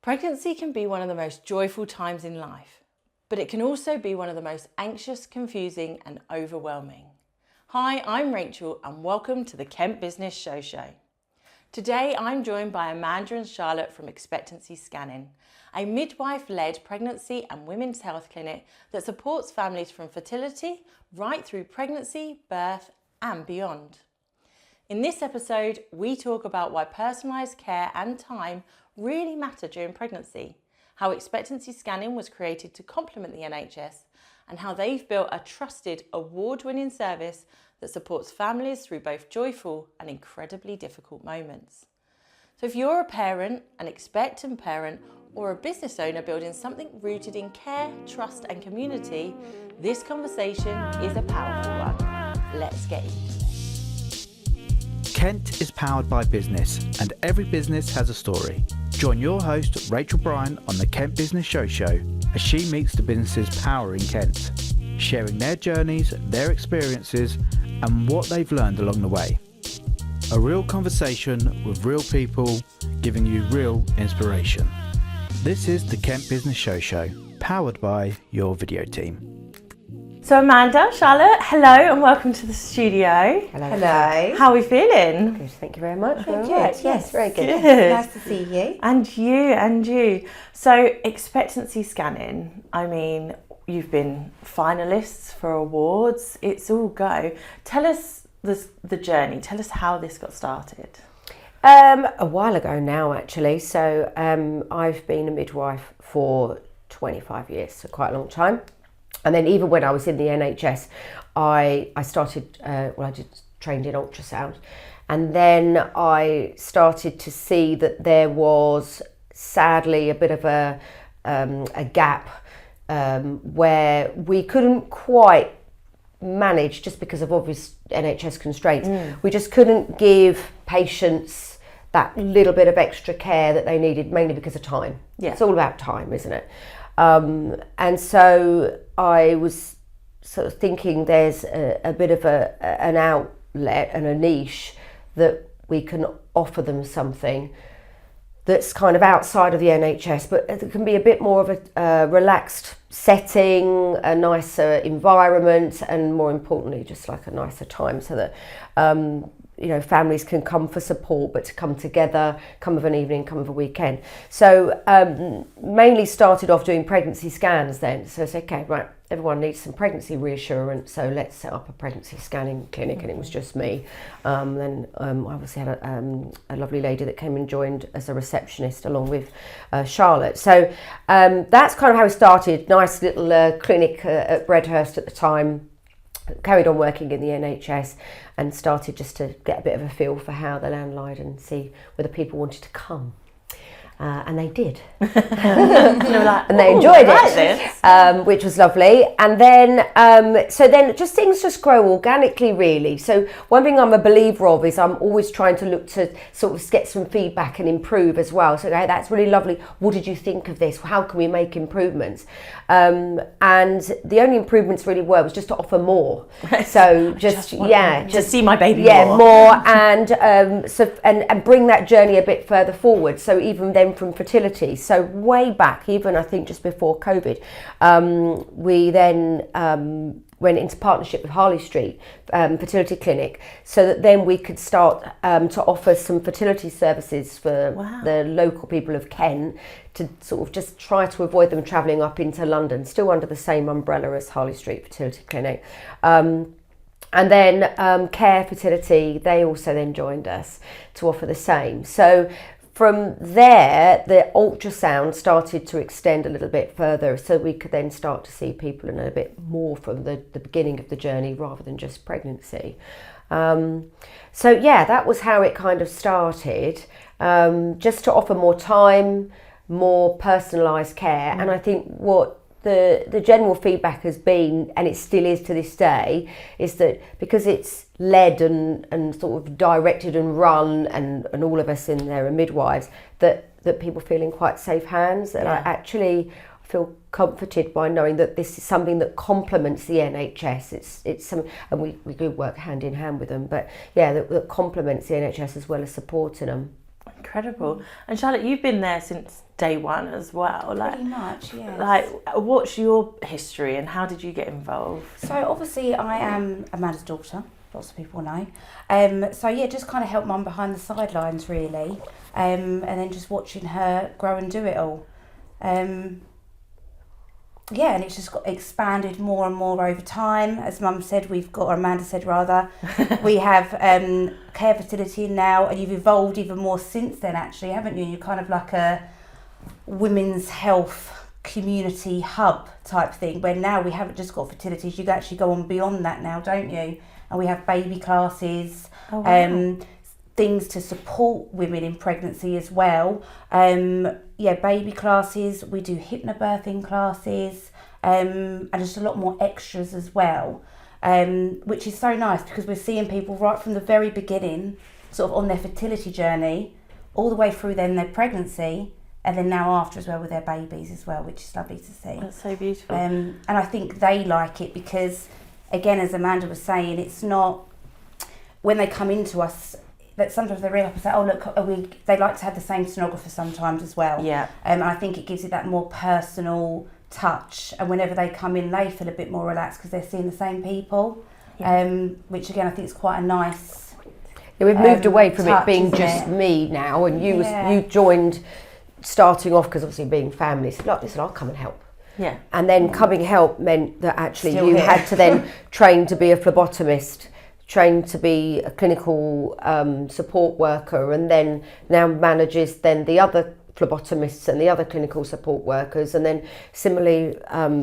Pregnancy can be one of the most joyful times in life, but it can also be one of the most anxious, confusing and overwhelming. Hi, I'm Rachel and welcome to the Kent Business Show. Today I'm joined by Amanda and Charlotte from Expectancy Scanning, a midwife-led pregnancy and women's health clinic that supports families from fertility right through pregnancy, birth and beyond. In this episode, we talk about why personalised care and time really matter during pregnancy, how expectancy scanning was created to complement the NHS, and how they've built a trusted, award-winning service that supports families through both joyful and incredibly difficult moments. So if you're a parent, an expectant parent, or a business owner building something rooted in care, trust and community, this conversation is a powerful one. Let's get into it. Kent is powered by business, and every business has a story. Join your host, Rachael Bryant, on the Kent Business Show as she meets the businesses powering Kent, sharing their journeys, their experiences, and what they've learned along the way. A real conversation with real people, giving you real inspiration. This is the Kent Business Show, powered by your video team. So Amanda, Charlotte, hello and welcome to the studio. Hello. How are we feeling? Good, thank you very much. Good. Yes, very good. Good. Nice to see you. And you. So expectancy scanning, I mean, you've been finalists for awards. It's all go. Tell us the journey. Tell us how this got started. A while ago now, actually. So I've been a midwife for 25 years, so quite a long time. And then even when I was in the NHS, I started, I trained in ultrasound. And then I started to see that there was sadly a bit of a gap where we couldn't quite manage, just because of obvious NHS constraints. We just couldn't give patients that little bit of extra care that they needed, mainly because of time. Yeah. It's all about time, isn't it? And so I was sort of thinking there's a bit of an outlet and a niche that we can offer them something that's kind of outside of the NHS, but it can be a bit more of a relaxed setting, a nicer environment, and more importantly, just like a nicer time, so that families can come for support, but to come together, come of an evening, come of a weekend. So mainly started off doing pregnancy scans then. So it's okay, right, everyone needs some pregnancy reassurance, so let's set up a pregnancy scanning clinic. And it was just me. Then I obviously had a lovely lady that came and joined as a receptionist along with Charlotte. So that's kind of how it started. Nice little clinic at Bredhurst at the time. Carried on working in the NHS and started just to get a bit of a feel for how the land lied and see whether people wanted to come. And they did. And they enjoyed it, which was lovely. And then, so then things just grow organically, really. So one thing I'm a believer of is I'm always trying to look to sort of get some feedback and improve as well. So okay, that's really lovely. What did you think of this? How can we make improvements? And the only improvements really was just to offer more. So just see my baby more and and bring that journey a bit further forward. So even then from fertility, so way back, even I think just before COVID, we then went into partnership with Harley Street Fertility Clinic, so that then we could start to offer some fertility services for the local people of Kent, to sort of just try to avoid them travelling up into London, still under the same umbrella as Harley Street Fertility Clinic. And then Care Fertility, they also then joined us to offer the same. So from there, the ultrasound started to extend a little bit further, so we could then start to see people in a bit more from the beginning of the journey rather than just pregnancy. So yeah, that was how it kind of started, just to offer more time, more personalised care. And I think what the general feedback has been, and it still is to this day, is that because it's led and sort of directed and run, and all of us in there are midwives, that people feel in quite safe hands. And I actually feel comforted by knowing that this is something that complements the NHS. It's some, and we do work hand in hand with them, but yeah, that complements the NHS as well as supporting them. Incredible. And Charlotte, you've been there since day one as well. Pretty much, yes. Like, what's your history and how did you get involved? So obviously I am Amanda's daughter, lots of people know. So yeah, just kind of help mum behind the sidelines really, and then just watching her grow and do it all. Yeah, and it's just got expanded more and more over time. As Mum said, or Amanda said rather, we have care fertility now, and you've evolved even more since then actually, haven't you? You're kind of like a women's health community hub type thing, where now we haven't just got fertilities, you actually go on beyond that now, don't you? And we have baby classes, things to support women in pregnancy as well. Baby classes, we do hypnobirthing classes, and just a lot more extras as well, which is so nice because we're seeing people right from the very beginning, sort of on their fertility journey, all the way through then their pregnancy, and then now after as well with their babies as well, which is lovely to see. That's so beautiful. And I think they like it because, again, as Amanda was saying, it's not, when they come into us, that sometimes they ring up and say, oh look, they like to have the same sonographer sometimes as well. Yeah. And I think it gives it that more personal touch, and whenever they come in they feel a bit more relaxed because they're seeing the same people, which again I think is quite a nice... Yeah, we've moved away from touch, it being isn't just it? me now, and you joined starting off because obviously being family, said, look, listen, I'll come and help. Yeah. And then coming help meant that actually Still you here. had to then train to be a phlebotomist, trained to be a clinical support worker, and then now manages then the other phlebotomists and the other clinical support workers. And then similarly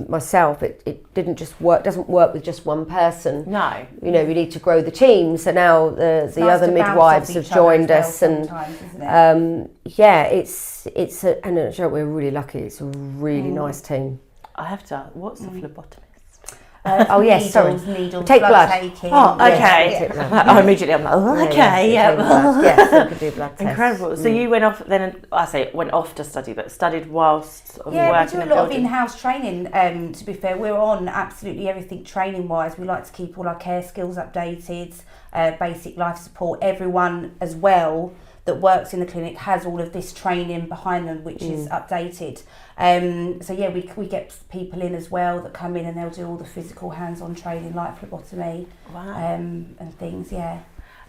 myself, it doesn't work with just one person. No. You know, we need to grow the team. So now the nice other to bounce midwives off have each other joined as us, well and sometimes, isn't it? and we're really lucky. It's a really nice team. I have to, what's a phlebotomist? Needles, Take blood. taking. Oh, okay. Yes, Immediately I'm like, oh, okay, yeah. Yes, we could do blood tests. Incredible. So you went off then, I say went off to study, but studied whilst We working do a in lot of building. in-house training, to be fair. We're on absolutely everything training-wise. We like to keep all our care skills updated, basic life support. Everyone as well that works in the clinic has all of this training behind them, which is updated. We get people in as well that come in and they'll do all the physical hands-on training like phlebotomy, and things, yeah.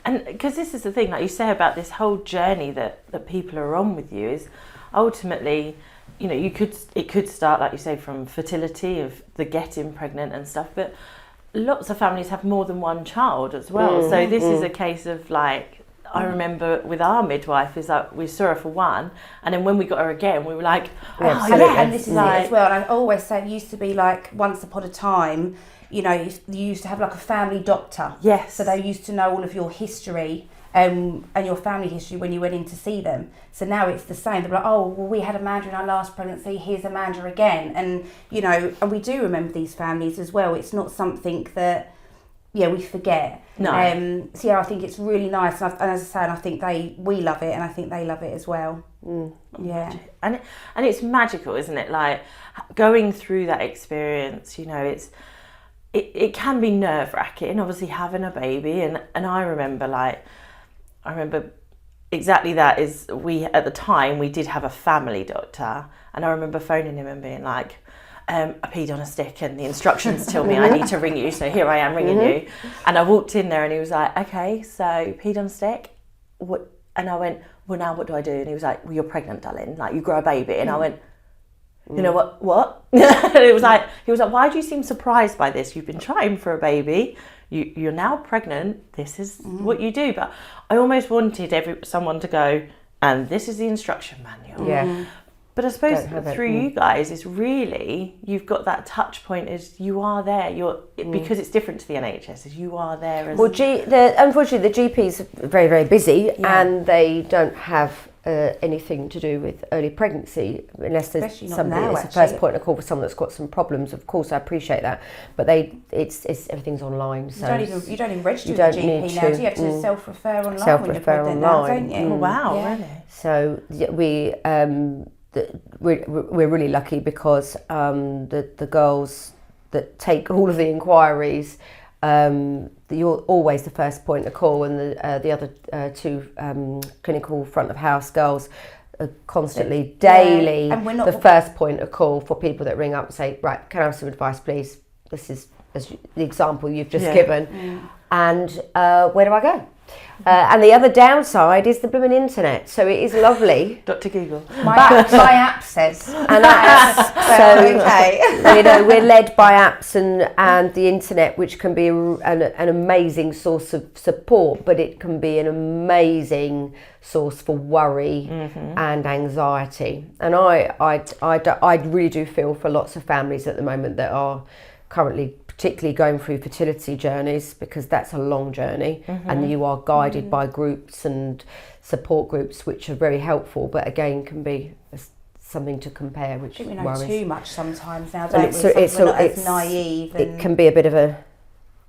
And because this is the thing, like you say about this whole journey that people are on with you, is ultimately, you know, it could start, like you say, from fertility, of the getting pregnant and stuff, but lots of families have more than one child as well. So this is a case of like, I remember with our midwife is like we saw her for one, and then when we got her again, we were like, And this is it as well. And I always say it used to be like once upon a time, you know, you used to have like a family doctor. Yes. So they used to know all of your history and your family history when you went in to see them. So now it's the same. They're like, oh, well, we had Amanda in our last pregnancy. Here's Amanda again. And, you know, and we do remember these families as well. It's not something that, we forget. No. I think it's really nice, and as I say, I think we love it, and I think they love it as well. Yeah. And it's magical, isn't it? Like going through that experience, you know, it can be nerve-wracking, obviously having a baby, and I remember exactly that is at the time we did have a family doctor, and I remember phoning him and being like, I peed on a stick and the instructions tell me I need to ring you, so here I am ringing you. And I walked in there and he was like, okay, so peed on a stick? What? And I went, well, now what do I do? And he was like, well, you're pregnant, darling, like you grow a baby. And I went, you know what? And he was like, why do you seem surprised by this? You've been trying for a baby, you're now pregnant, this is what you do. But I almost wanted someone to go, and this is the instruction manual. Yeah. But I suppose through you guys is really, you've got that touch point, is you are there. Because it's different to the NHS, is you are there. Unfortunately, the GPs are very, very busy, and they don't have anything to do with early pregnancy unless there's somebody. It's the first point of call for someone that's got some problems. Of course, I appreciate that, but it's everything's online. So you don't even register with the GP now. Do you have to self-refer online? Self-refer online. Don't you? Oh, wow, really? So we're really lucky because the girls that take all of the inquiries, you're always the first point of call, and the other two clinical front of house girls are constantly, daily, and we're not the first point of call for people that ring up and say, right, can I have some advice, please? This is the example you've just given. And where do I go? And the other downside is the blooming internet. So it is lovely. Dr. Google. My app says. And we're led by apps and the internet, which can be an amazing source of support, but it can be an amazing source for worry and anxiety. And I really do feel for lots of families at the moment that are currently particularly going through fertility journeys, because that's a long journey, and you are guided by groups and support groups which are very helpful, but again can be something to compare, which I think we know worries. too much sometimes now, don't we? It's we're not as naive. It can be a bit of a,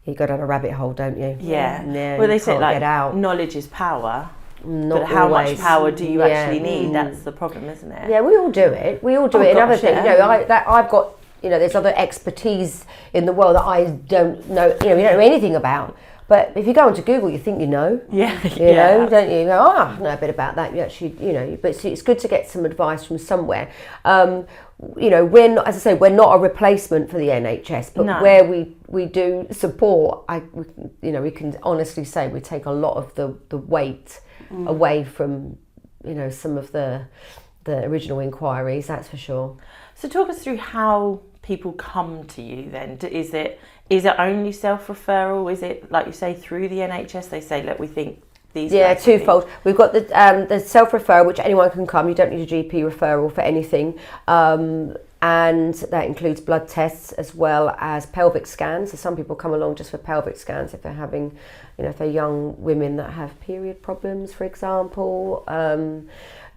you go down a rabbit hole, don't you? Yeah. Well, they say like get out. Knowledge is power. Not but how always. much power do you actually need? That's the problem, isn't it? Yeah, we all do it. We all do it. Another thing, I've got, there's other expertise in the world that I don't know, we don't know anything about. But if you go onto Google, you think you know. Yeah. You know, don't you? You go, I know a bit about that. You actually, but it's good to get some advice from somewhere. We're not, as I say, we're not a replacement for the NHS, but where we do support, we can honestly say we take a lot of the weight away from, some of the original inquiries, that's for sure. So talk us through how people come to you then. Is it only self-referral? Is it, like you say, through the NHS? They say, look, we think these... Yeah, twofold. We've got the self-referral, which anyone can come. You don't need a GP referral for anything. And that includes blood tests as well as pelvic scans. So some people come along just for pelvic scans if they're having, if they're young women that have period problems, for example.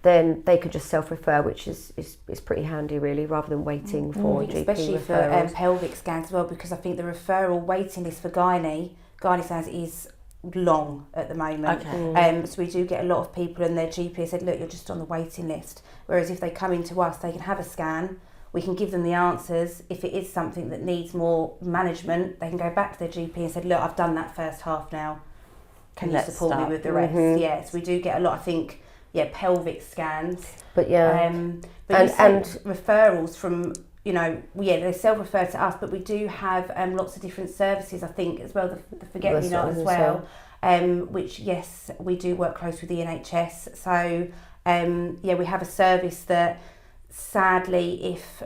Then they could just self-refer, which is pretty handy really, rather than waiting for GP especially referrals. For pelvic scans as well, because I think the referral waiting list for gynae scans is long at the moment. Okay. So we do get a lot of people and their GP has said, look, you're just on the waiting list. Whereas if they come into us, they can have a scan, we can give them the answers. If it is something that needs more management, they can go back to their GP and say, look, I've done that first half now. Can you support me with the rest? Yes, we do get a lot, I think, pelvic scans. But and referrals from, they self-refer to us, but we do have lots of different services, I think, as well, the forget-me-not as well, which, yes, we do work close with the NHS. So, we have a service that, sadly, if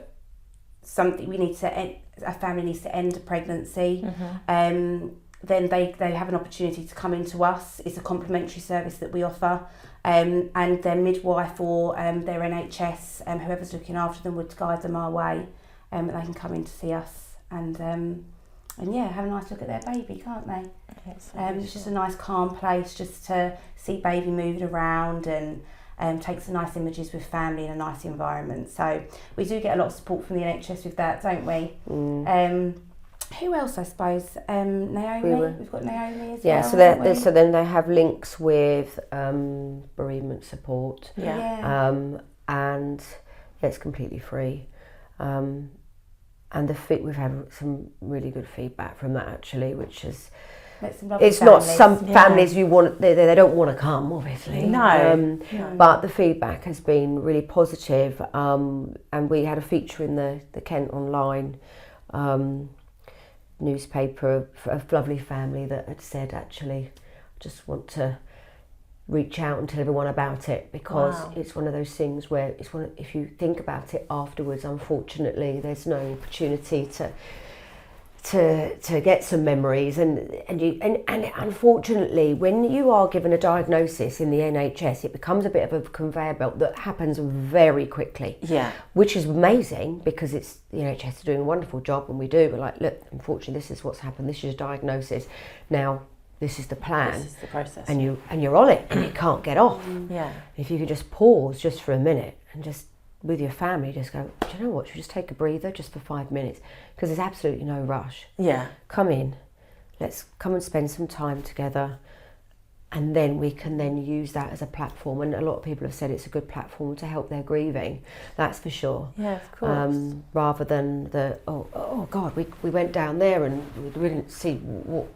a family needs to end a pregnancy, then they have an opportunity to come into us. It's a complementary service that we offer, and their midwife or their NHS, whoever's looking after them, would guide them our way, and they can come in to see us and have a nice look at their baby, can't they? It's just a nice calm place just to see baby moving around and take some nice images with family in a nice environment. So we do get a lot of support from the NHS with that, don't we? Who else, I suppose? Naomi. We've got Naomi as well. So then they have links with bereavement support. And it's completely free. And we've had some really good feedback from that actually, which is. It's not some families you want. They don't want to come, obviously. No. But the feedback has been really positive. And we had a feature in the Kent Online newspaper of a lovely family that had said, actually, just want to reach out and tell everyone about it, because it's one of those things where if you think about it afterwards, unfortunately, there's no opportunity to get some memories, and unfortunately, when you are given a diagnosis in the NHS, it becomes a bit of a conveyor belt that happens very quickly. Which is amazing, because the NHS are doing a wonderful job, and we do. We're like, look, unfortunately, this is what's happened. This is your diagnosis. Now, this is the plan. This is the process. And you're on it, and you can't get off. If you could just pause just for a minute and just, with your family, just go, do you know what, should we just take a breather just for 5 minutes? Because there's absolutely no rush. Come in, let's come and spend some time together, and then we can then use that as a platform. And a lot of people have said it's a good platform to help their grieving, that's for sure. Of course. Rather than oh God, we went down there and we didn't see what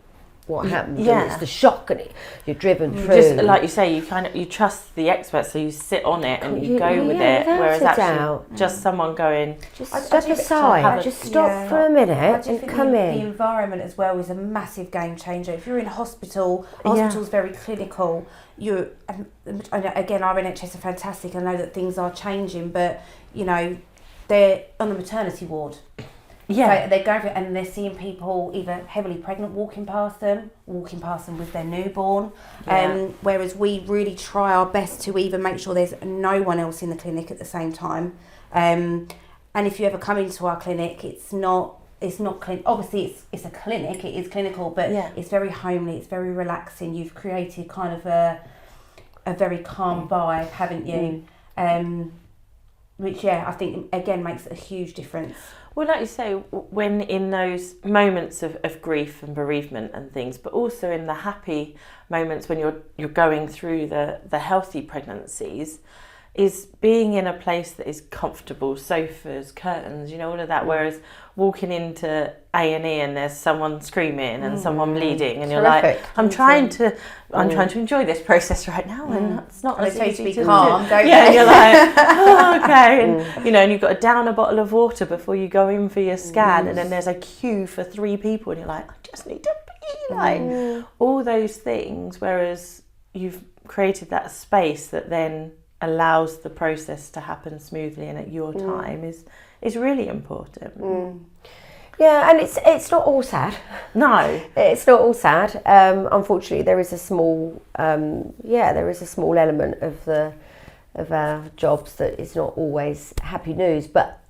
what happens. Yeah. And it's the shock, and you're driven through. Just like you say, you trust the expert, so you sit on it and you go with it. Whereas actually, just someone going, just step aside, just stop for a minute and come in. The environment as well is a massive game changer. If you're in hospital, hospital's very clinical. Again, our NHS are fantastic. I know that things are changing, but they're on the maternity ward. So they're going through it and they're seeing people either heavily pregnant walking past them with their newborn. Whereas we really try our best to even make sure there's no one else in the clinic at the same time. And if you ever come into our clinic, it's not obviously it's a clinic, it is clinical, but it's very homely, it's very relaxing. You've created kind of a very calm vibe, haven't you? Which I think again makes a huge difference. Well, like you say, when in those moments of grief and bereavement and things, but also in the happy moments when you're going through the healthy pregnancies, is being in a place that is comfortable, sofas, curtains, all of that. Whereas walking into A&E and there's someone screaming and someone bleeding, and you're like, I'm trying to enjoy this process right now, and it's not as easy to be calm. Don't and you're like, okay, and and you've got to down a bottle of water before you go in for your scan, and then there's a queue for 3 people, and you're like, I just need to pee, like all those things. Whereas you've created that space that then allows the process to happen smoothly and at your time is really important. Yeah, and it's not all sad. No, it's not all sad. Unfortunately, there is a small element of our jobs that is not always happy news, but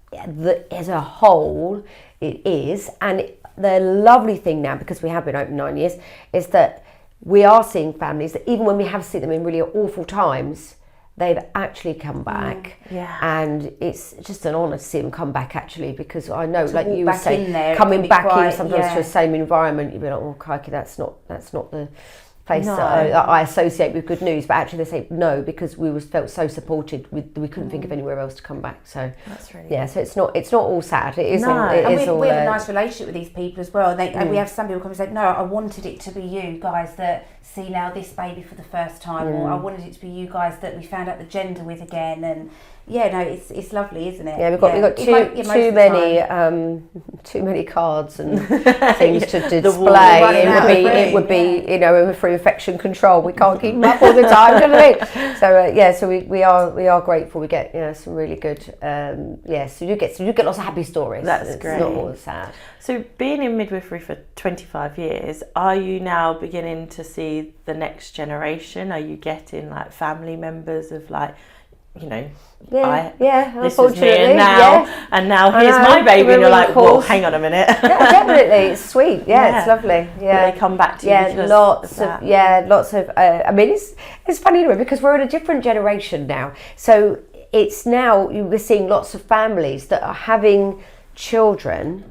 as a whole, it is. And the lovely thing now, because we have been open 9 years, is that we are seeing families that even when we have seen them in really awful times, they've actually come back, and it's just an honour to see them come back actually, because I know, like you were saying, coming back in sometimes to the same environment, you'd be like, oh crikey, that's not the place that I associate with good news, but actually they say no, because we felt so supported, we couldn't think of anywhere else to come back. So that's really so it's not all sad. It is. We have a nice relationship with these people as well. And we have some people come and say, no, I wanted it to be you guys that see now this baby for the first time, or I wanted it to be you guys that we found out the gender with again. And it's lovely, isn't it? Yeah, we've got too many cards and things to display. It would be for infection control. We can't keep them up all the time, do you know what I mean? So we are grateful. We get some really good so you get lots of happy stories. That's great. It's not all sad. So being in midwifery for 25 years, are you now beginning to see the next generation? Are you getting like family members of like, this was me and now here's my baby, and you're like, whoa, hang on a minute. Yeah, definitely, it's sweet. It's lovely. Yeah, they come back to you. Lots of. I mean, it's funny anyway, because we're in a different generation now. So it's now we're seeing lots of families that are having children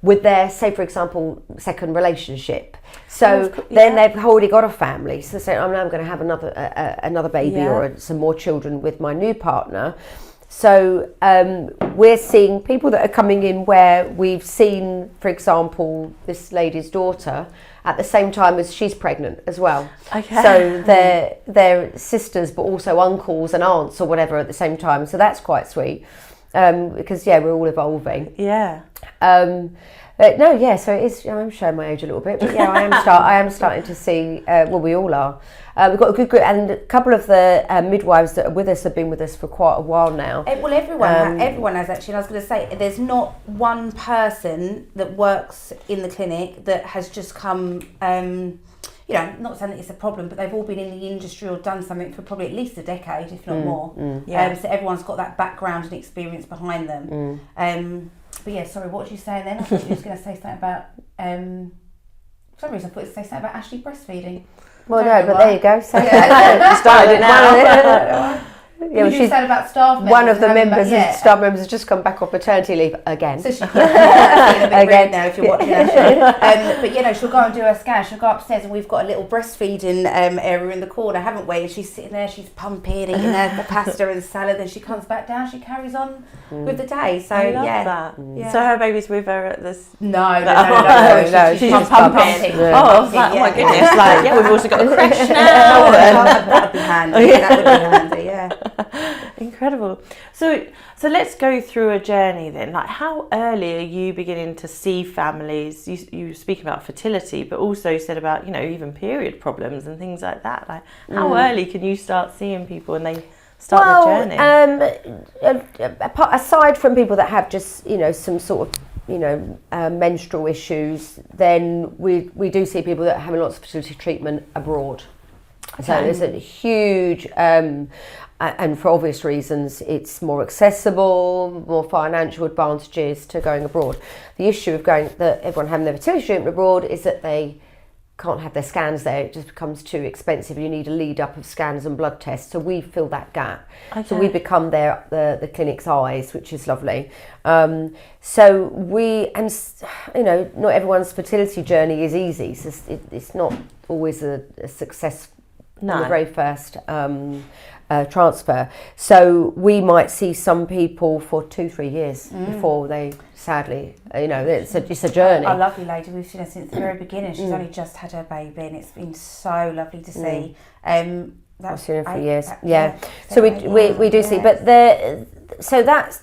with their, say for example, second relationship. So then they've already got a family. So say, I'm going to have another baby or some more children with my new partner. So we're seeing people that are coming in where we've seen, for example, this lady's daughter at the same time as she's pregnant as well. Okay. So they're sisters, but also uncles and aunts or whatever at the same time. So that's quite sweet. Because we're all evolving. So it is. I'm showing my age a little bit, but I am starting to see. We all are. We've got a good group, and a couple of the midwives that are with us have been with us for quite a while now. Everyone has actually. And I was going to say, there's not one person that works in the clinic that has just come. Not saying that it's a problem, but they've all been in the industry or done something for probably at least a decade, if not more. So everyone's got that background and experience behind them. But sorry, what was you saying then? I thought you were going to say something about. For some reason, I thought you were going to say something about Ashley breastfeeding. Well, no, but there you go. So you started it now. Yeah, you said about staff members. One of the staff members has just come back off maternity leave again. So she's a bit rude now if you're watching our show. But you know, she'll go and do her scan. She'll go upstairs, and we've got a little breastfeeding area in the corner, haven't we? And she's sitting there, she's pumping, eating her pasta and salad. Then she comes back down. She carries on with the day. So I love yeah. that. Yeah. So her baby's with her at this. No, She's just pumping. Yeah. Oh, I was like, oh my goodness! Like, yeah, we've also got a creche now. That would be handy. That would be handy. Yeah. Incredible. So let's go through a journey then. Like, how early are you beginning to see families? You speak about fertility, but also you said about, you know, even period problems and things like that. Like, how early can you start seeing people and they start their journey? Aside from people that have just, you know, some sort of, you know, menstrual issues, then we do see people that are having lots of fertility treatment abroad. Okay. So there's a huge, and for obvious reasons, it's more accessible, more financial advantages to going abroad. The issue of everyone having their fertility treatment abroad is that they can't have their scans there. It just becomes too expensive. You need a lead up of scans and blood tests. So we fill that gap. Okay. So we become the clinic's eyes, which is lovely. So you know, not everyone's fertility journey is easy. It's not always a success on the very first transfer. So we might see some people for 2-3 years before they, sadly, you know, it's a journey. Our lovely lady, we've seen her since the very beginning. She's only just had her baby, and it's been so lovely to see. I've seen her for years. Yeah. So we do see, but so that's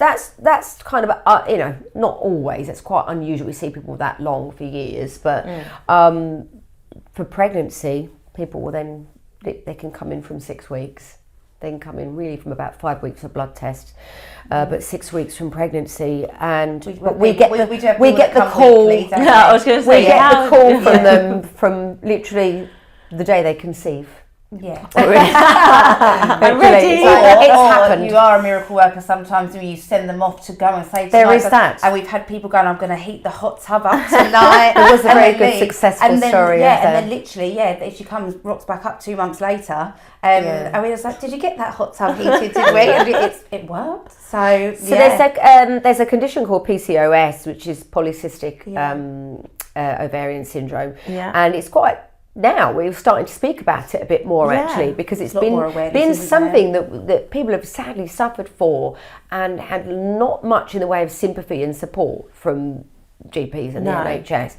kind of you know, not always. It's quite unusual. We see people that long for years, but for pregnancy, people will then they can come in from 6 weeks. They can come in really from about 5 weeks of blood test, but 6 weeks from pregnancy, and we get the call. I was going to say, we get the call from them from literally the day they conceive. Yeah. I'm ready. It's happened. You are a miracle worker sometimes when you send them off to go and say there is that. And we've had people going, I'm going to heat the hot tub up tonight. It was a very good successful story. Yeah, and then literally, if she rocks back up 2 months later, and we was like, did you get that hot tub heated, did we? And it worked. So there's a condition called PCOS, which is polycystic ovarian syndrome, and it's quite. Now we're starting to speak about it a bit more actually, because it's been something that people have sadly suffered for and had not much in the way of sympathy and support from GPs and the NHS.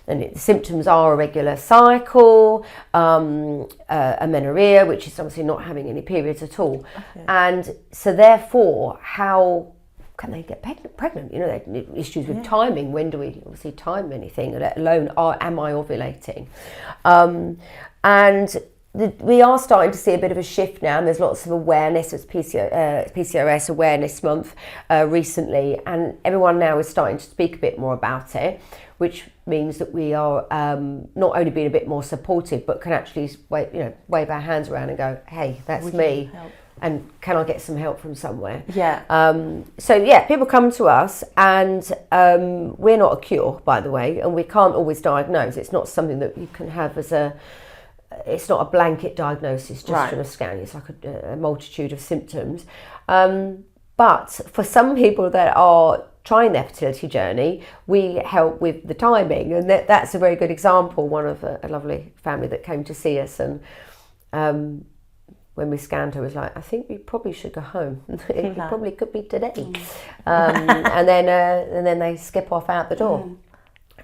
And the symptoms are irregular cycle, amenorrhea, which is obviously not having any periods at all. Okay. And so therefore, how can they get pregnant? You know, there are issues with timing. When do we obviously time anything, let alone am I ovulating? And we are starting to see a bit of a shift now, and there's lots of awareness. It's PCOS Awareness Month recently, and everyone now is starting to speak a bit more about it, which means that we are not only being a bit more supportive, but can actually wave our hands around and go, hey, that's me. And can I get some help from somewhere? Yeah. So people come to us, and we're not a cure, by the way, and we can't always diagnose. It's not something that you can have it's not a blanket diagnosis just from a scan. It's like a multitude of symptoms. But for some people that are trying their fertility journey, we help with the timing, and that's a very good example. One of a lovely family that came to see us, and when we scanned her, was like, I think we probably should go home. It probably could be today. And then they skip off out the door.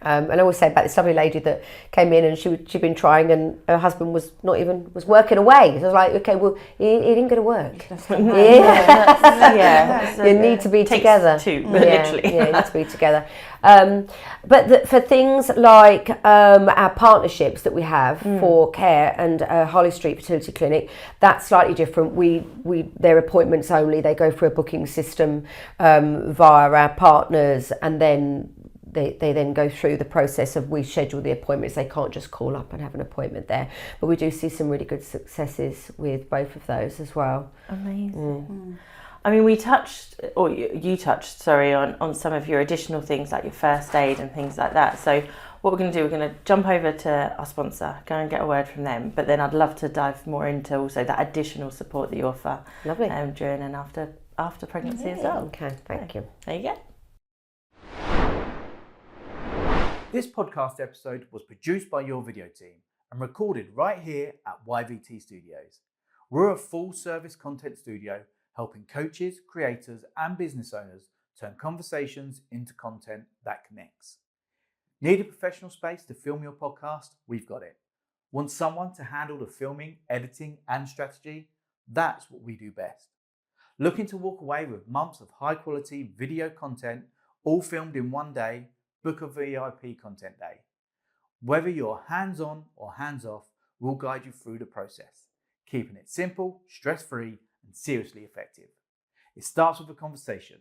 And I always say about this lovely lady that came in, and she'd been trying, and her husband was working away. So I was like, okay, well, he didn't go to work. You need to be together. Literally. You need to be together. But for things like our partnerships that we have for care and Harley Street Fertility Clinic, that's slightly different. They're appointments only. They go through a booking system via our partners, and then they then go through the process of we schedule the appointments. They can't just call up and have an appointment there. But we do see some really good successes with both of those as well. Amazing. I mean, you touched, on some of your additional things like your first aid and things like that. So what we're going to do, we're going to jump over to our sponsor, go and get a word from them, but then I'd love to dive more into also that additional support that you offer during and after pregnancy as well. Okay, thank you. There you go. This podcast episode was produced by your video team and recorded right here at YVT Studios. We're a full-service content studio helping coaches, creators and business owners turn conversations into content that connects. Need a professional space to film your podcast? We've got it. Want someone to handle the filming, editing and strategy? That's what we do best. Looking to walk away with months of high-quality video content, all filmed in one day? Book a VIP content day. Whether you're hands-on or hands-off, we'll guide you through the process, keeping it simple, stress-free, and seriously effective. It starts with a conversation.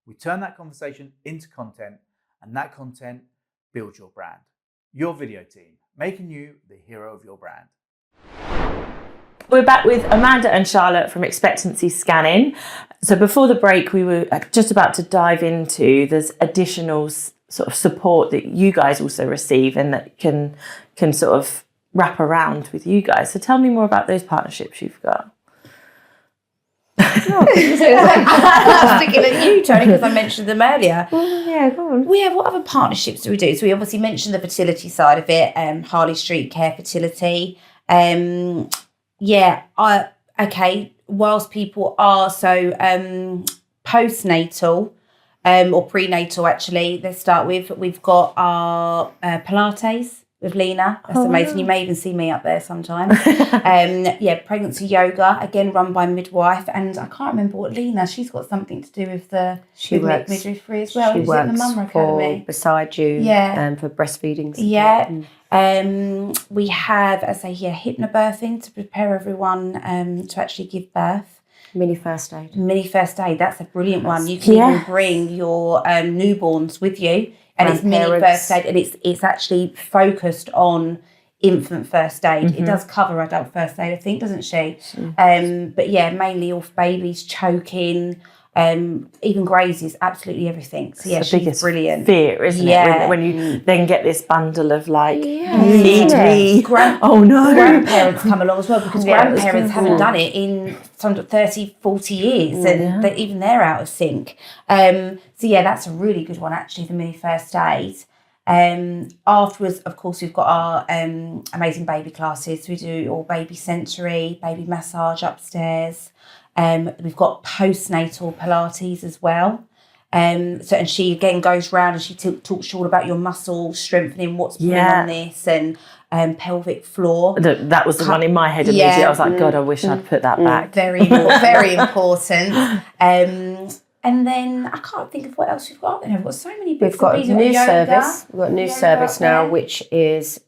We turn that conversation into content, and that content builds your brand. Your video team, making you the hero of your brand. We're back with Amanda and Charlotte from Expectancy Scanning. So before the break, we were just about to dive into there's additional sort of support that you guys also receive and that can sort of wrap around with you guys. So tell me more about those partnerships you've got. I was thinking at you, Tony, because I mentioned them earlier. Yeah, go on. What other partnerships do we do? So we obviously mentioned the fertility side of it, Harley Street Care Fertility. Whilst people are so postnatal, or prenatal actually, let's start with, we've got our Pilates with Lena. That's amazing. You may even see me up there sometimes. Pregnancy yoga, again run by Midwife, and I can't remember what Lena, she's got something to do with midwifery as well. She works the Mum for Academy. Beside You, for breastfeeding support. Yeah. We have, hypnobirthing to prepare everyone to actually give birth. Mini first aid. That's a brilliant one. You can even bring your newborns with you, and it's mini first aid, and it's actually focused on infant first aid. It does cover adult first aid, I think, doesn't she? But mainly all babies, choking, even grazies, absolutely everything. So it's the biggest brilliant fear, isn't it? When you then get this bundle of you need me. Grandparents come along as well, because grandparents haven't done it in some 30, 40 years, and even they're out of sync. That's a really good one actually, the mini first aid. Afterwards, of course, we've got our amazing baby classes. We do all baby sensory, baby massage upstairs. We've got postnatal Pilates as well. And she again goes round and she talks all about your muscle strengthening, what's pulling on this, and pelvic floor. That was the one in my head immediately. I was like, God, I wish I'd put that back. Very, very important. And then I can't think of what else we've got. We've got so many bits. We've got a new service. We've got a new service now, which is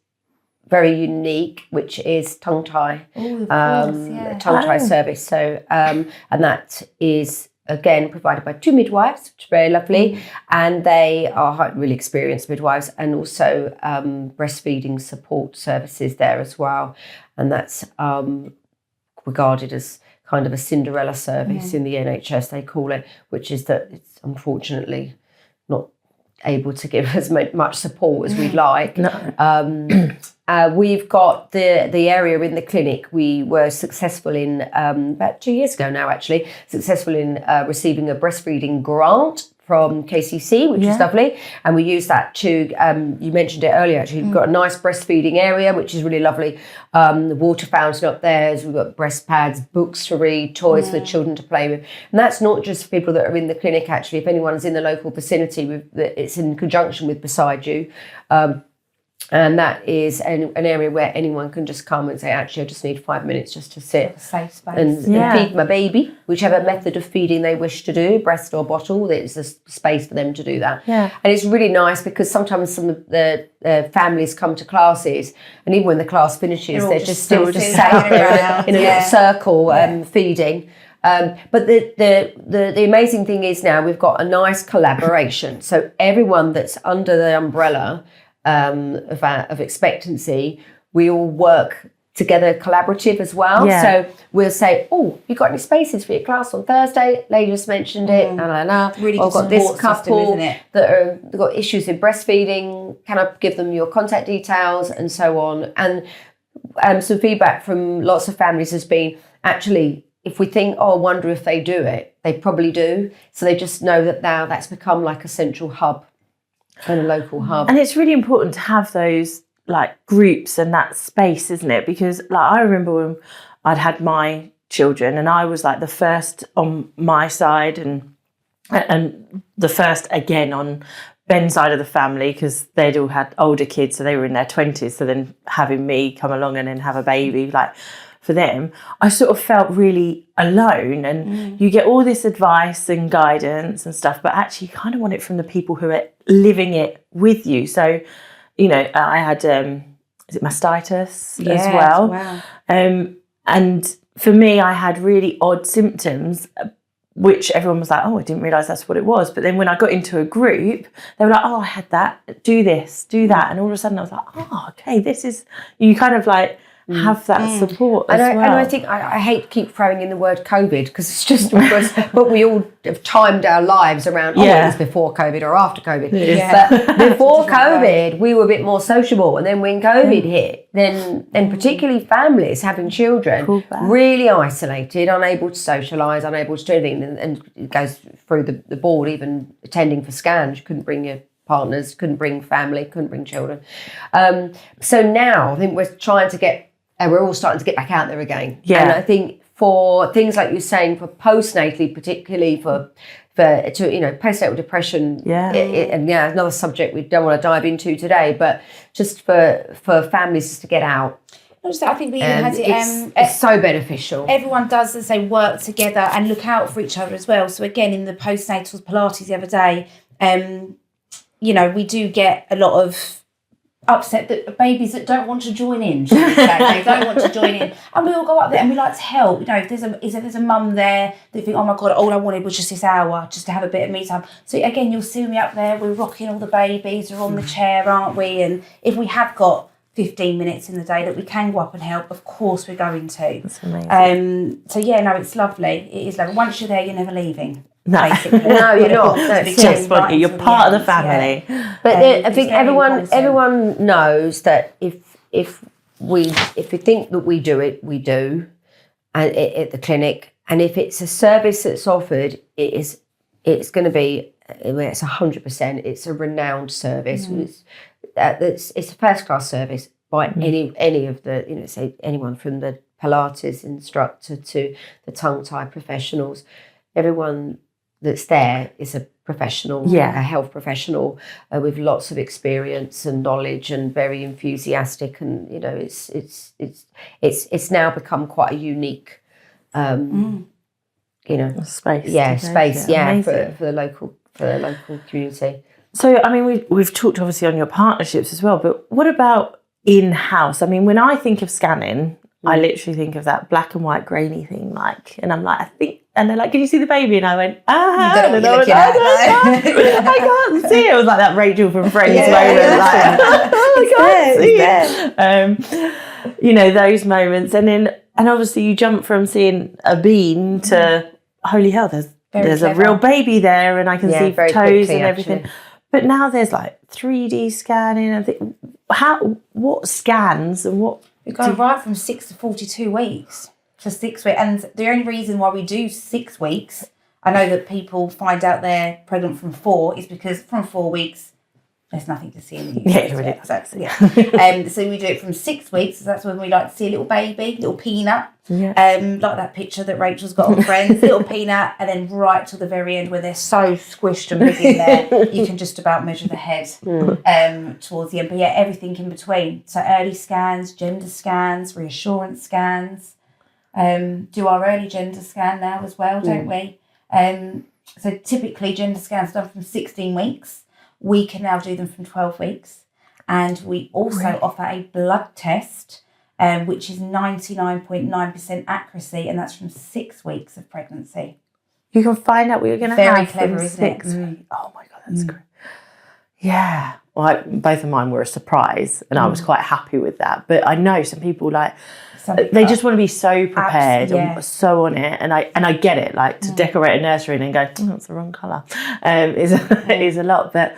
very unique, which is tongue tie. Tongue tie service. So, and that is again provided by two midwives, which are very lovely, and they are really experienced midwives, and also breastfeeding support services there as well. And that's regarded as kind of a Cinderella service in the NHS, they call it, which is that it's unfortunately not able to give as much support as we'd like. We've got the area in the clinic. We were successful in, about 2 years ago now actually, receiving a breastfeeding grant from KCC, which is lovely. And we use that to, you mentioned it earlier actually, we've got a nice breastfeeding area, which is really lovely. The water fountain up there, we've got breast pads, books to read, toys for the children to play with. And that's not just for people that are in the clinic actually. If anyone's in the local vicinity, it's in conjunction with Beside You. And that is an area where anyone can just come and say, actually, I just need 5 minutes just to sit safe space. and feed my baby, whichever method of feeding they wish to do, breast or bottle, there's a space for them to do that. And it's really nice because sometimes some of the families come to classes, and even when the class finishes, they're just still sat there in a little circle feeding. But the amazing thing is now we've got a nice collaboration. So everyone that's under the umbrella of Expectancy, we all work together collaborative as well. Yeah. So we'll say, oh, you got any spaces for your class on Thursday? Lady just mentioned it. Really I've good got this support couple system, isn't it? they've got issues with breastfeeding. Can I give them your contact details and so on? And some feedback from lots of families has been, actually, if we think, I wonder if they do it, they probably do. So they just know that now that's become like a central hub and a local hub. And it's really important to have those like groups and that space, isn't it? Because like I remember when I'd had my children and I was like the first on my side and the first again on Ben's side of the family, because they'd all had older kids, so they were in their 20s. So then having me come along and then have a baby, like for them, I sort of felt really alone. And you get all this advice and guidance and stuff, but actually you kind of want it from the people who are living it with you. So, you know, I had, is it mastitis as well? Wow. And for me, I had really odd symptoms, which everyone was like, oh, I didn't realise that's what it was. But then when I got into a group, they were like, oh, I had that, do this, do that. And all of a sudden I was like, oh, okay, this is, you kind of like have that support as well. And I think I hate to keep throwing in the word COVID because it's just because, but we all have timed our lives around, it was before COVID or after COVID. Yeah. But before COVID, we were a bit more sociable. And then when COVID hit, then particularly families having children, really isolated, unable to socialise, unable to do anything. And it goes through the board, even attending for scans. You couldn't bring your partners, couldn't bring family, couldn't bring children. So now I think we're all starting to get back out there again. Yeah. And I think for things like you're saying, for postnatally, particularly for postnatal depression, another subject we don't want to dive into today, but just for families to get out. I think we even had it. It's so beneficial. Everyone does, as they work together and look out for each other as well. So again, in the postnatal Pilates the other day, you know, we do get a lot of upset that babies that don't want to join in. Shall we say. They don't want to join in, and we all go up there and we like to help. You know, if there's a mum there that think, oh my god, all I wanted was just this hour, just to have a bit of me time. So again, you'll see me up there. We're rocking all the babies. We're on the chair, aren't we? And if we have got 15 minutes in the day that we can go up and help, of course we're going to. That's amazing. So yeah, no, it's lovely. It is lovely. Once you're there, you're never leaving. No. Basically. No, you're not. It's just funny. You're part of the family. Yeah. But I think everyone knows that if we think that we do it, we do, and at the clinic. And if it's a service that's offered, it's going to be, it's 100%. It's a renowned service. It's a first class service by any of the, you know, say anyone from the Pilates instructor to the tongue tie professionals. Everyone that's there is a professional, a health professional with lots of experience and knowledge and very enthusiastic, and you know it's now become quite a unique you know Space. For the local community. So I mean we've talked obviously on your partnerships as well, but what about in-house? I mean, when I think of scanning, I literally think of that black and white grainy thing, like, and I'm like, I think, and they're like, can you see the baby? And I went, I can't see it. It was like that Rachel from Friends moment, like, I can't see it. You know, those moments. And obviously you jump from seeing a bean to, holy hell, there's a real baby there and I can see toes and everything. Actually. But now there's like 3D scanning. I think, what scans and what? We've gone right from 6 to 42 weeks to 6 weeks. And the only reason why we do 6 weeks, I know that people find out they're pregnant from 4, is because from 4 weeks, there's nothing to see in the uterus. So we do it from 6 weeks. So that's when we like to see a little baby, little peanut. Yeah. Like that picture that Rachel's got on Friends, little peanut, and then right till the very end where they're so squished and big in there, you can just about measure the head towards the end. But yeah, everything in between. So early scans, gender scans, reassurance scans. Do our early gender scan now as well, don't we? So typically gender scans done from 16 weeks. We can now do them from 12 weeks. And we also offer a blood test, which is 99.9% accuracy, and that's from 6 weeks of pregnancy. You can find out what you're going to have. Very clever, from isn't 6 it? weeks. Oh my God, that's great. Yeah. both of mine were a surprise, and I was quite happy with that. But I know some people they just want to be so prepared and so on it, and I get it. Like to decorate a nursery and then go, oh, it's the wrong colour, is a lot. But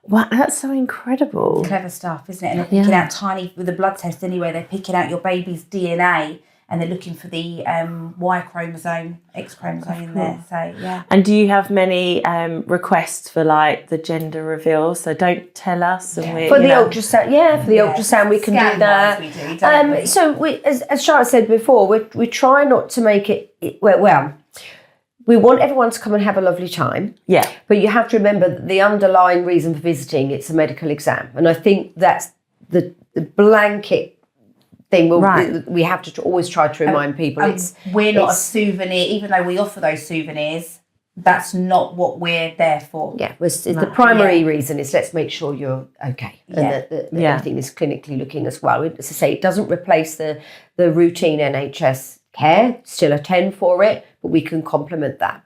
wow, that's so incredible. Clever stuff, isn't it? And they're picking out with the blood test anyway. They're picking out your baby's DNA. And they're looking for the Y chromosome, X chromosome in there. So, yeah. And do you have many requests for like the gender reveal? So don't tell us. And for the ultrasound, ultrasound we can do that. We do, don't we? So we, as Charlotte said before, we try not to make it, well, we want everyone to come and have a lovely time. Yeah. But you have to remember that the underlying reason for visiting, it's a medical exam. And I think that's the blanket thing. We have to always try to remind people we're not a souvenir, even though we offer those souvenirs. That's not what we're there for. Yeah, the primary reason is let's make sure you're okay and that everything is clinically looking as well. As I say, it doesn't replace the routine NHS care. Still attend for it, but we can complement that.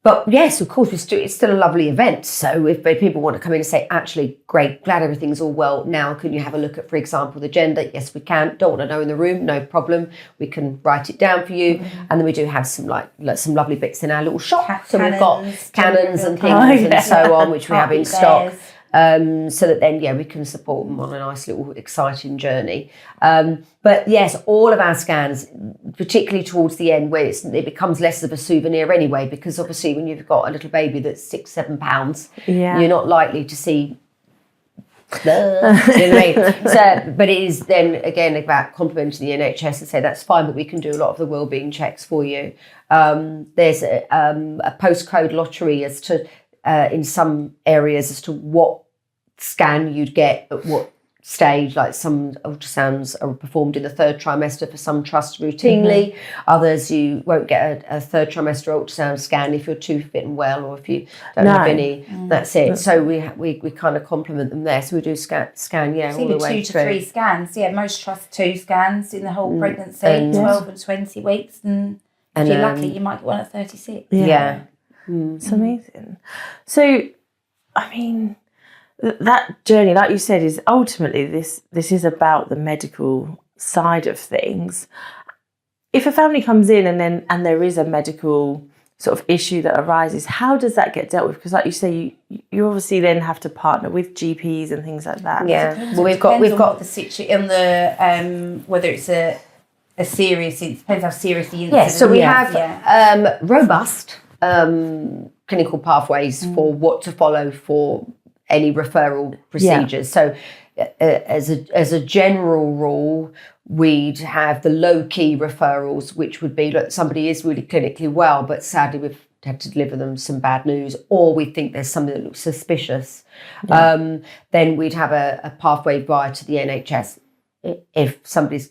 But yes, of course, it's still a lovely event. So if people want to come in and say, actually, great, glad everything's all well. Now, can you have a look at, for example, the gender? Yes, we can. Don't want to know in the room? No problem. We can write it down for you. And then we do have some some lovely bits in our little shop. So we've got cannons and things and so on, which we have in stock. So that then, we can support them on a nice little exciting journey. But yes, all of our scans, particularly towards the end where it becomes less of a souvenir anyway, because obviously when you've got a little baby that's 6-7 pounds, you're not likely to see you know what I mean? So, but it is then again about complimenting the NHS and say that's fine, but we can do a lot of the wellbeing checks for you. There's a postcode lottery as to in some areas as to what scan you'd get at what stage. Like some ultrasounds are performed in the 3rd trimester for some trusts routinely. Others you won't get a 3rd trimester ultrasound scan if you're too fit and well or if you don't have any. That's it. So we kind of complement them there. So we do scan all the way 2 to 3 scans. Yeah, most trusts 2 scans in the whole pregnancy, 12 and 20 weeks, and if you're lucky you might get one at 36. It's amazing. So, I mean, that journey, like you said, is ultimately this is about the medical side of things. If a family comes in and there is a medical sort of issue that arises, how does that get dealt with? Because, like you say, you obviously then have to partner with GPs and things like that. Yeah, well, we've got the situation the whether it's a serious. It depends how serious the incident. So we have robust clinical pathways for what to follow for any referral procedures. So as a general rule, we'd have the low-key referrals, which would be that somebody is really clinically well, but sadly we've had to deliver them some bad news, or we think there's something that looks suspicious. Then we'd have a pathway via to the NHS. If somebody's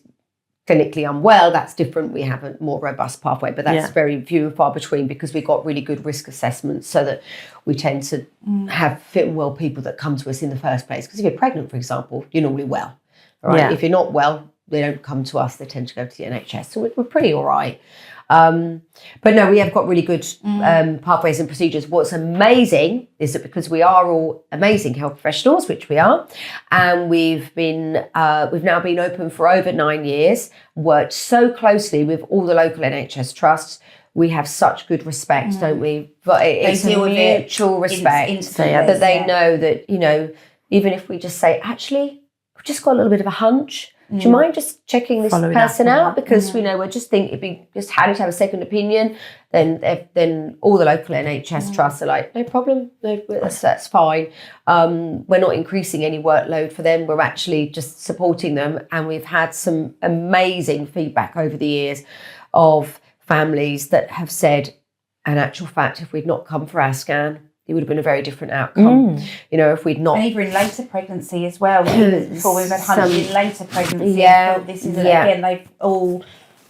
clinically unwell, that's different. We have a more robust pathway, but that's very few and far between because we've got really good risk assessments so that we tend to have fit and well people that come to us in the first place. Because if you're pregnant, for example, you're normally well. All right? If you're not well, they don't come to us. They tend to go to the NHS. So we're pretty all right. But no, we have got really good pathways and procedures. What's amazing is that because we are all amazing health professionals, which we are, and we've now been open for over 9 years, worked so closely with all the local NHS trusts. We have such good respect, don't we? But it's a mutual respect that they know that, even if we just say, actually, we've just got a little bit of a hunch. Do you mind just checking this person out? Because we're just think it'd be just handy to have a second opinion. Then all the local NHS trusts are like, no problem, that's fine. We're not increasing any workload for them. We're actually just supporting them, and we've had some amazing feedback over the years of families that have said, in actual fact, if we'd not come for our scan, it would have been a very different outcome. If we'd not... And even in later pregnancy as well. Before we've had hunting in later pregnancy. This is again,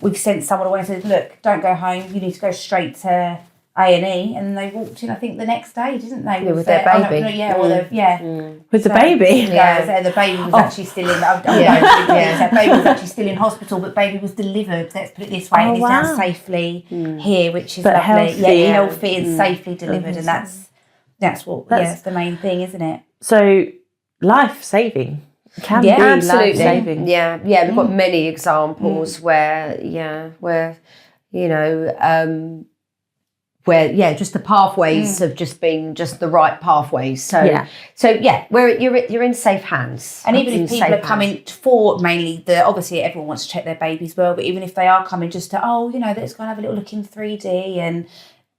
we've sent someone away and said, look, don't go home. You need to go straight to A&E. And they walked in, I think, the next day, didn't they? With their baby. With the baby? Yeah, the baby was actually still in... The baby was actually still in hospital, but baby was delivered. Let's put it this way. And he's now safely here, which is lovely. Healthy. Healthy and safely delivered. And that's the main thing, isn't it? So life-saving. Can be absolutely. life-saving. Yeah, we've got many examples where just the pathways have just been just the right pathways. So you're in safe hands. And even if people are coming for mainly obviously everyone wants to check their babies well, but even if they are coming just to, let's go and have a little look in 3D, and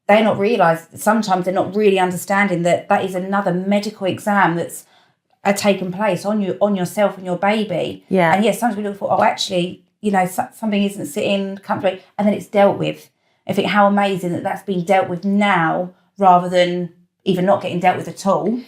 they not realise, sometimes they're not really understanding that is another medical exam that's taken place on yourself and your baby. Yeah. And yes, sometimes we look for, actually, something isn't sitting comfortably, and then it's dealt with. I think how amazing that's been dealt with now, rather than even not getting dealt with at all,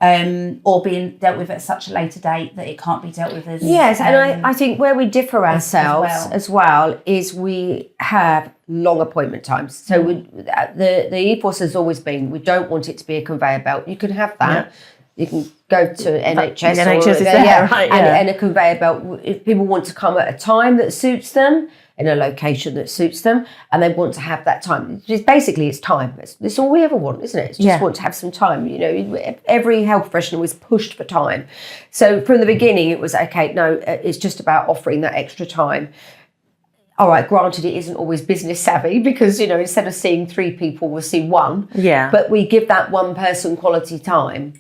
or being dealt with at such a later date that it can't be dealt with as... Yes, and I think where we differ ourselves as well is we have long appointment times. So the ethos has always been, we don't want it to be a conveyor belt. You can have that. Yeah. You can go to NHS, and a conveyor belt. If people want to come at a time that suits them, in a location that suits them, and they want to have that time. It's time. It's all we ever want, isn't it? It's just want to have some time. Every health professional was pushed for time. So from the beginning, it was, it's just about offering that extra time. All right, granted, it isn't always business savvy because, instead of seeing 3 people, we'll see 1. Yeah. But we give that one person quality time.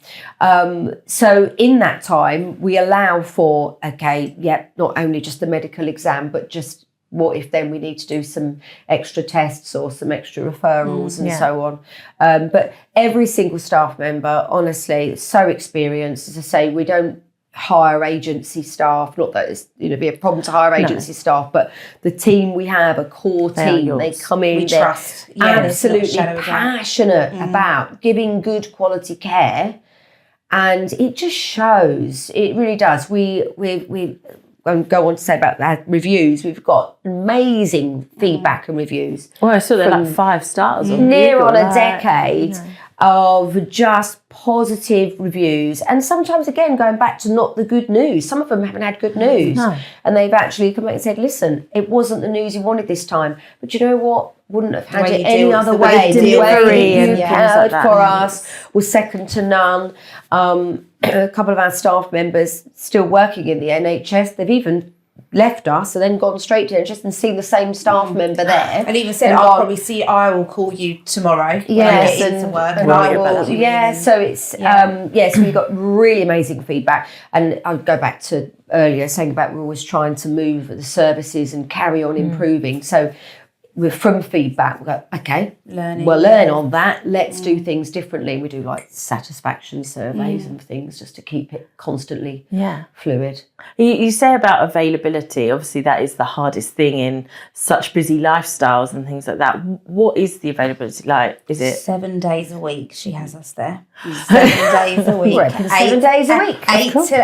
So in that time, we allow for, not only just the medical exam, but just what if then we need to do some extra tests or some extra referrals and so on. But every single staff member, honestly, is so experienced. As I say, we don't hire agency staff, not that it's be a problem to hire agency staff, but the team we have, a core team, they come in, they're trust. Absolutely passionate about giving good quality care, and it just shows. It really does. We go on to say about our reviews. We've got amazing feedback and reviews. Well, I saw they're like 5 stars on near Google, on a decade of just positive reviews, and sometimes again going back to not the good news. Some of them haven't had good news, and they've actually come back and said, listen, it wasn't the news you wanted this time, but you know what, wouldn't have had it any other way. Delivery you cared for us was second to none. A couple of our staff members still working in the NHS, they've even left us and then gone straight to NHS and seen the same staff member there. And even said, I will call you tomorrow when I get into work. And I will, so it's, so we've got really amazing feedback. And I'll go back to earlier saying about we're always trying to move the services and carry on improving. So we're from feedback, we go, we'll learn on that. Let's do things differently. We do like satisfaction surveys and things just to keep it constantly fluid. You say about availability, obviously that is the hardest thing in such busy lifestyles and things like that. What is the availability like? Is it 7 days a week? She has us there. 7 days a week. 7 days a week.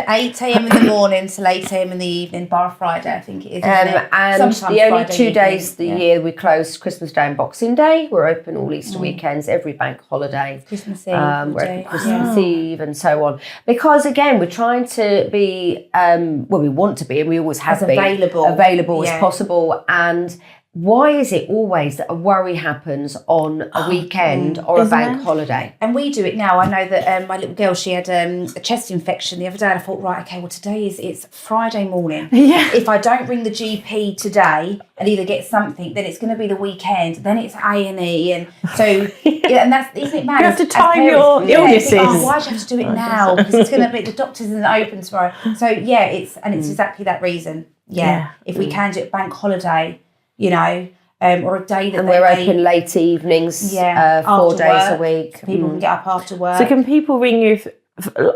8 a.m. in the morning till 8 a.m. in the evening, bar Friday, I think it is. And sometimes the only Friday 2 days the year we close Christmas Day and Boxing Day. We're open all Easter weekends, every bank holiday. Christmas Eve. We're open Christmas Eve and so on. Because again, we're trying to be, we want to be, and we always have been, available as possible. And why is it always that a worry happens on a weekend or a bank holiday? And we do it now. I know that my little girl, she had a chest infection the other day, and I thought, today it's Friday morning. Yeah. If I don't ring the GP today and either get something, then it's going to be the weekend. Then it's A&E, and so and that's, isn't it mad? You have to time your illnesses. Why do you have to do it now? Because it's going to be, the doctors isn't open tomorrow. So it's exactly that reason. Yeah. If we can do it bank holiday, or a day that and we're open late evenings, 4 days a week. So people can get up after work. So can people ring you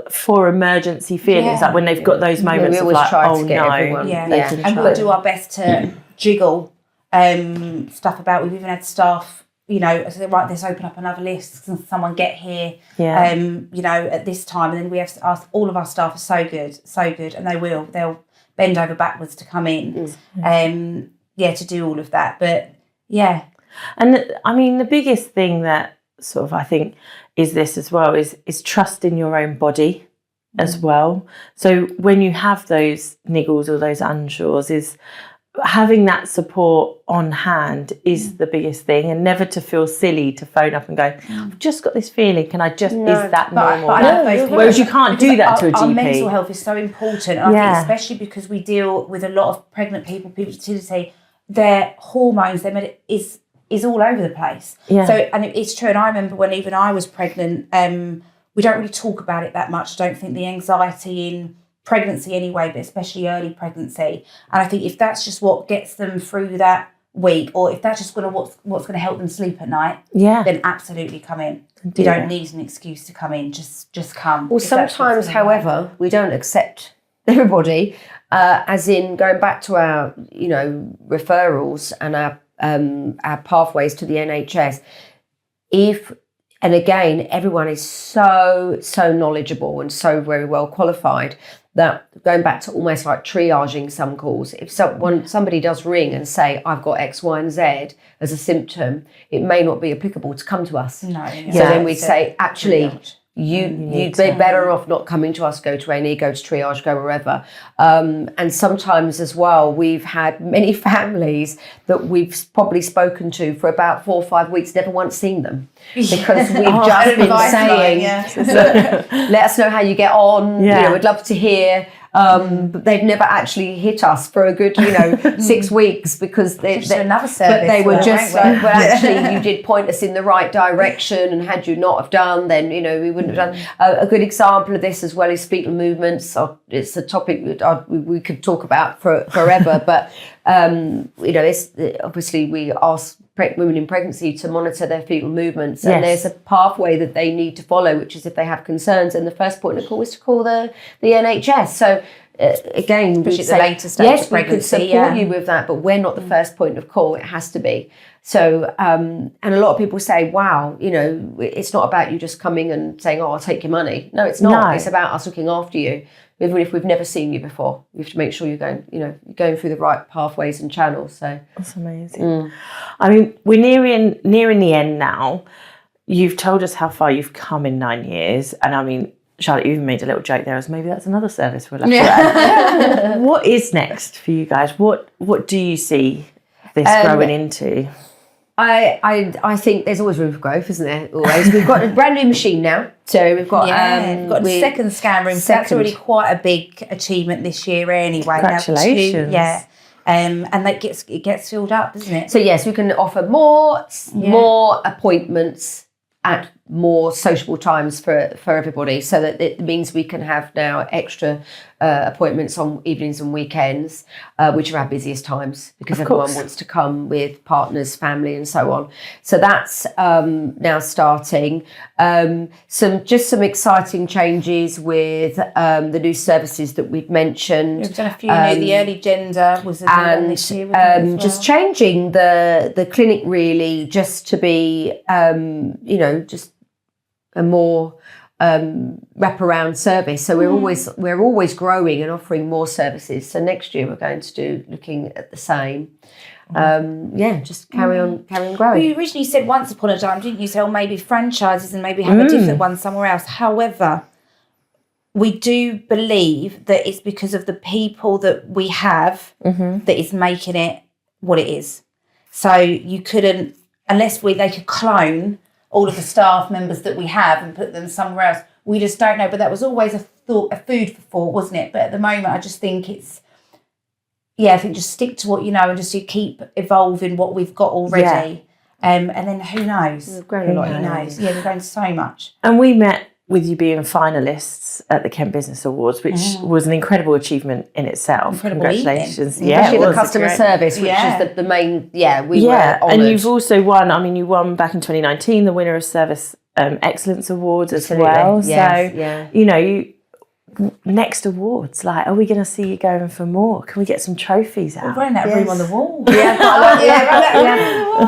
for emergency feelings, like when they've got those moments of like, oh no? And we'll do our best to jiggle stuff about. We've even had staff, say, right, let's open up another list. Can someone get here? At this time, and then we have to ask. All of our staff are so good, and they'll bend over backwards to come in. To do all of that, but and I mean the biggest thing that sort of I think is this as well is trust in your own body as well. So when you have those niggles or those unsures, is having that support on hand is the biggest thing, and never to feel silly to phone up and go, I've just got this feeling, can I just, is that normal? Whereas you can't do that to a GP. Our mental health is so important, and I think especially because we deal with a lot of pregnant people with fertility, their hormones, is all over the place. So, and it's true, and I remember when even I was pregnant, we don't really talk about it that much. I don't think the anxiety in pregnancy anyway, but especially early pregnancy. And I think if that's just what gets them through that week, or if that's just what's going to help them sleep at night, then absolutely come in. You don't need an excuse to come in. Just come. Well, sometimes, however, we don't accept everybody, as in going back to our, referrals and our pathways to the NHS. And again, everyone is so knowledgeable and so very well qualified that going back to almost like triaging some calls, if somebody does ring and say, I've got X, Y, and Z as a symptom, it may not be applicable to come to us. No. So then we'd say, actually, you'd be better off not coming to us, go to A&E, go to triage, go wherever. And sometimes as well, we've had many families that we've probably spoken to for about 4 or 5 weeks, never once seen them. Because we've just been saying, let us know how you get on, we'd love to hear. But they've never actually hit us for a good, 6 weeks, because another service. But they were just like, well, actually, you did point us in the right direction, and had you not have done, then we wouldn't have done. A good example of this as well is fetal movements. It's a topic that we could talk about forever, but obviously we ask women in pregnancy to monitor their fetal movements, and there's a pathway that they need to follow, which is if they have concerns, and the first point of call is to call the NHS. So again, especially the later stage of pregnancy, we could support you with that, but we're not the first point of call. It has to be. So and a lot of people say, wow, it's not about you just coming and saying, oh, I'll take your money. No, it's not. No. It's about us looking after you. Even if we've never seen you before, you have to make sure you're going through the right pathways and channels. So that's amazing. I mean, we're nearing the end now. You've told us how far you've come in 9 years, and I mean, Charlotte, you even made a little joke there, as maybe that's another service we'll have to add. What is next for you guys? What do you see this growing into? I think there's always room for growth, isn't there? Always. We've got a brand new machine now. So we've got we've got a second scan room. So that's already quite a big achievement this year anyway. Congratulations. And it gets filled up, doesn't it? So yes, we can offer more appointments at more sociable times for everybody, so that it means we can have now extra appointments on evenings and weekends, which are our busiest times, because everyone wants to come with partners, family, and so on. So that's now starting. Some exciting changes with the new services that we've mentioned. We've done a few new. The early gender was this year, just changing the clinic really, just to be just a more wraparound service. So we're always growing and offering more services. So next year we're going to looking at the same. Just carry on growing. Well, you originally said once upon a time, didn't you? So maybe franchises and maybe have a different one somewhere else. However, we do believe that it's because of the people that we have that is making it what it is. So you couldn't, unless they could clone all of the staff members that we have and put them somewhere else. We just don't know. But that was always a food for thought, wasn't it? But at the moment, I just think I think just stick to what you know, and just to keep evolving what we've got already. And then who knows? We've grown a lot. Who knows? Yeah, we've grown so much. And we met with you being finalists at the Kent Business Awards, which was an incredible achievement in itself. Incredible. Congratulations. Evening. Especially the customer service, which is the main, we were honoured. And you've also won, you won back in 2019, the winner of Service Excellence Awards as well. Yes, So, next awards, are we going to see you going for more? Can we get some trophies out? We're running that room on the wall. We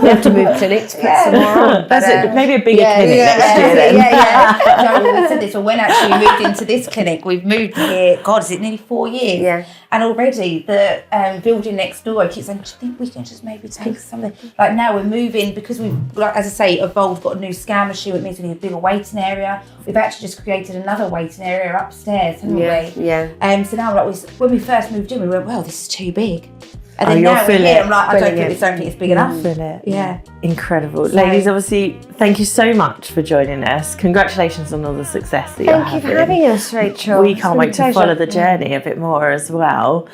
have to move clinics, put some more on. Maybe a bigger clinic next year then. I said this, when actually we moved into this clinic, we've moved here, God, is it nearly 4 years? Yeah. And already the building next door, I keep saying, do you think we can just maybe take something? Like now we're moving, because we've, as I say, evolved, got a new scan machine, it means we need a bigger waiting area. We've actually just created another waiting area upstairs, haven't we? Yeah. So now, when we first moved in, we went, well, this is too big. And then you'll now we're feel here, it. I'm like, I don't Brilliant. think it's big enough. Feel it. Yeah. Incredible. So- Ladies, obviously, thank you so much for joining us. Congratulations on all the success that you're Thank you for having us, Rachel. We It's can't been a wait to pleasure. follow the journey a bit more as well.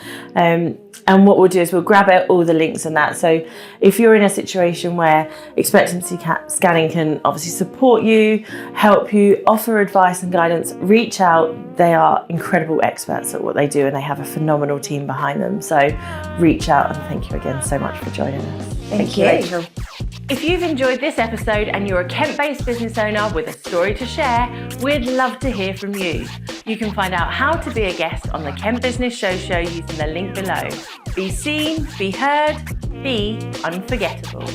And what we'll do is we'll grab out all the links and that. So if you're in a situation where expectancy scanning can obviously support you, help you, offer advice and guidance, reach out. They are incredible experts at what they do and they have a phenomenal team behind them. So reach out, and thank you again so much for joining us. Thank you, Rachel. If you've enjoyed this episode and you're a Kent-based business owner with a story to share, we'd love to hear from you. You can find out how to be a guest on the Kent Business Show using the link below. Be seen, be heard, be unforgettable.